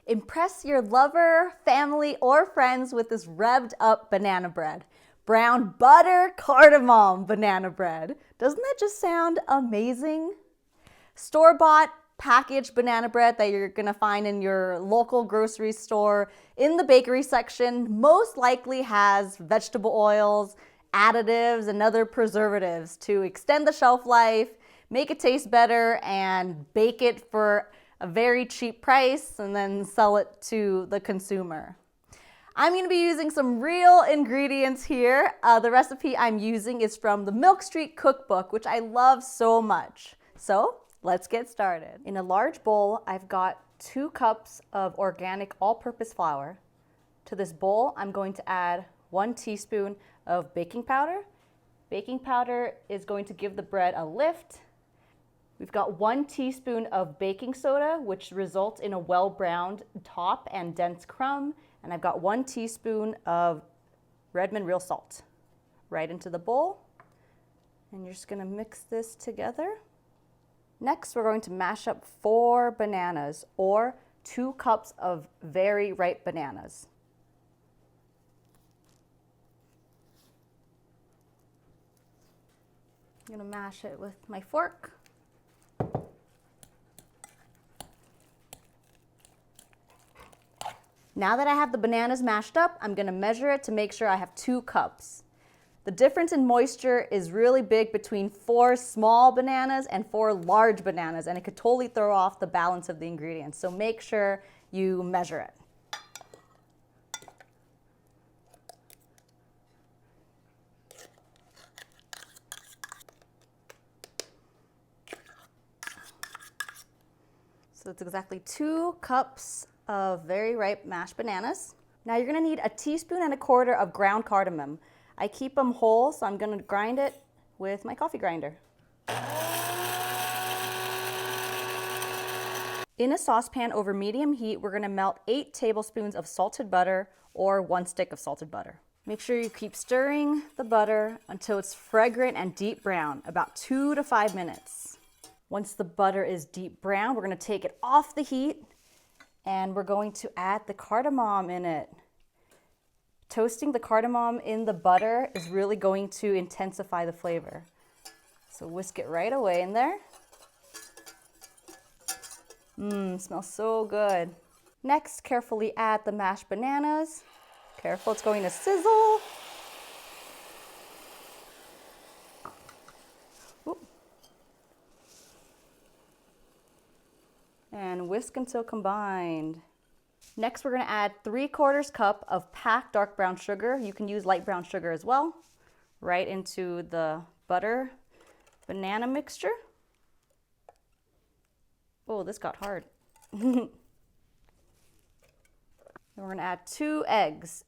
Impress your lover, family, or friends with this revved up banana bread. Brown butter cardamom banana bread. Doesn't that just sound amazing? Store-bought packaged banana bread that you're gonna find in your local grocery store in the bakery section most likely has vegetable oils, additives, and other preservatives to extend the shelf life, make it taste better, and bake it for a very cheap price and then sell it to the consumer. I'm going to be using some real ingredients here. The recipe I'm using is from the Milk Street Cookbook, which I love so much. So let's get started. In a large bowl, I've got 2 cups of organic all-purpose flour. To this bowl, I'm going to add 1 teaspoon of baking powder. Baking powder is going to give the bread a lift. We've got 1 teaspoon of baking soda, which results in a well-browned top and dense crumb. And I've got 1 teaspoon of Redmond real salt. Right into the bowl. And you're just gonna mix this together. Next, we're going to mash up 4 bananas, or 2 cups of very ripe bananas. I'm gonna mash it with my fork. Now that I have the bananas mashed up, I'm gonna measure it to make sure I have 2 cups. The difference in moisture is really big between 4 small bananas and 4 large bananas, and it could totally throw off the balance of the ingredients. So make sure you measure it. So it's exactly 2 cups of very ripe mashed bananas. Now you're gonna need 1.25 teaspoons of ground cardamom. I keep them whole, so I'm gonna grind it with my coffee grinder. In a saucepan over medium heat, we're gonna melt 8 tablespoons of salted butter, or 1 stick of salted butter. Make sure you keep stirring the butter until it's fragrant and deep brown, about 2 to 5 minutes. Once the butter is deep brown, we're gonna take it off the heat and we're going to add the cardamom in it. Toasting the cardamom in the butter is really going to intensify the flavor. So whisk it right away in there. Smells so good. Next, carefully add the mashed bananas. Careful, it's going to sizzle. And whisk until combined. Next, we're gonna add 3/4 cup of packed dark brown sugar. You can use light brown sugar as well. Right into the butter banana mixture. Oh, this got hard. Then we're gonna add 2 eggs.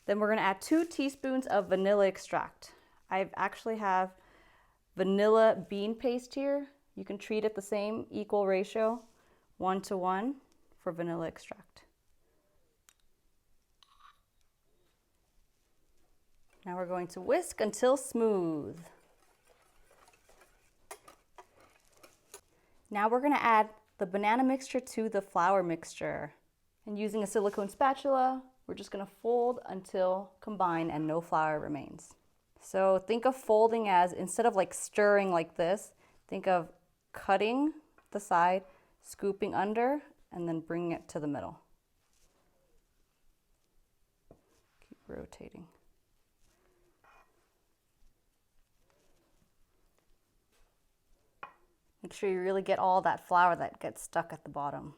Then we're gonna add 2 teaspoons of vanilla extract. I actually have vanilla bean paste here. You can treat it the same, equal ratio, 1:1 for vanilla extract. Now we're going to whisk until smooth. Now we're gonna add the banana mixture to the flour mixture. And using a silicone spatula, we're just gonna fold until combined and no flour remains. So think of folding as, instead of like stirring like this, think of cutting the side, scooping under, and then bringing it to the middle. Keep rotating. Make sure you really get all that flour that gets stuck at the bottom.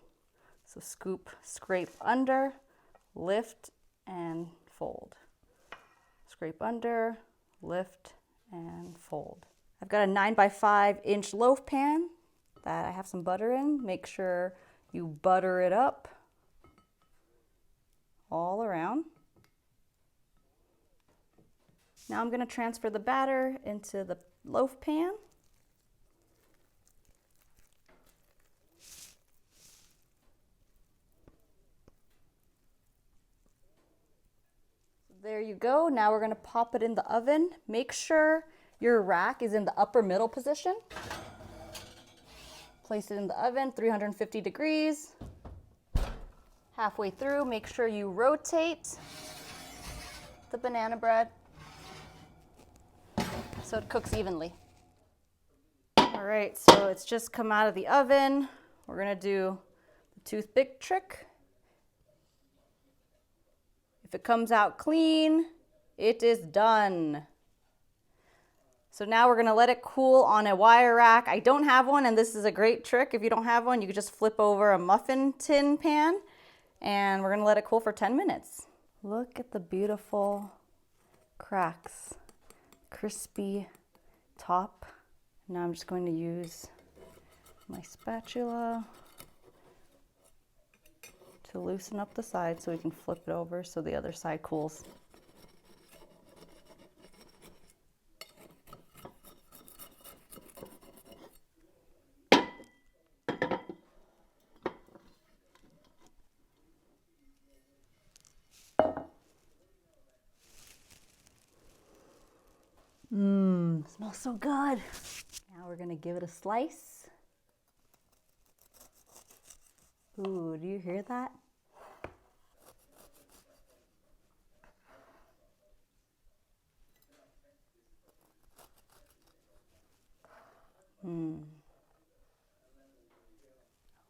So scoop, scrape under, lift, and fold. Scrape under, lift, and fold. I've got a 9x5-inch loaf pan that I have some butter in. Make sure you butter it up all around. Now I'm going to transfer the batter into the loaf pan. There you go. Now we're gonna pop it in the oven. Make sure your rack is in the upper middle position. Place it in the oven, 350 degrees. Halfway through, make sure you rotate the banana bread so it cooks evenly. All right, so it's just come out of the oven. We're gonna do the toothpick trick. If it comes out clean, it is done. So now we're gonna let it cool on a wire rack. I don't have one, and this is a great trick. If you don't have one, you could just flip over a muffin tin pan, and we're gonna let it cool for 10 minutes. Look at the beautiful cracks, crispy top. Now I'm just going to use my spatula to loosen up the side so we can flip it over so the other side cools. Smells so good. Now we're gonna give it a slice. Ooh, do you hear that?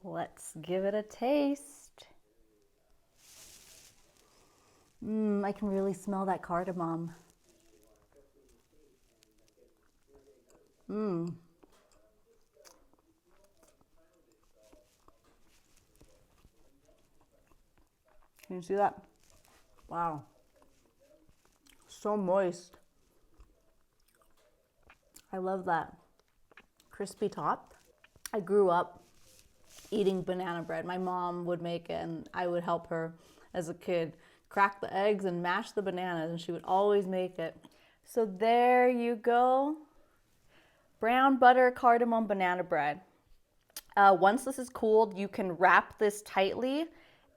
Let's give it a taste. I can really smell that cardamom. Can you see that? Wow. So moist. I love that crispy top. I grew up eating banana bread. My mom would make it and I would help her as a kid crack the eggs and mash the bananas, and she would always make it. So there you go. Brown butter cardamom banana bread. Once this is cooled, you can wrap this tightly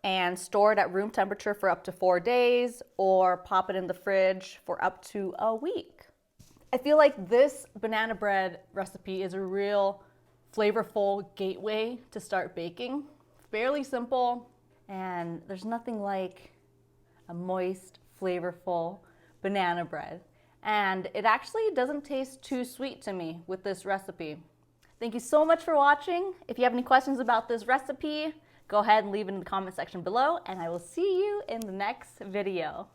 and store it at room temperature for up to 4 days, or pop it in the fridge for up to a week. I feel like this banana bread recipe is a real flavorful gateway to start baking. Fairly simple, and there's nothing like a moist, flavorful banana bread. And it actually doesn't taste too sweet to me with this recipe. Thank you so much for watching. If you have any questions about this recipe, go ahead and leave it in the comment section below, and I will see you in the next video.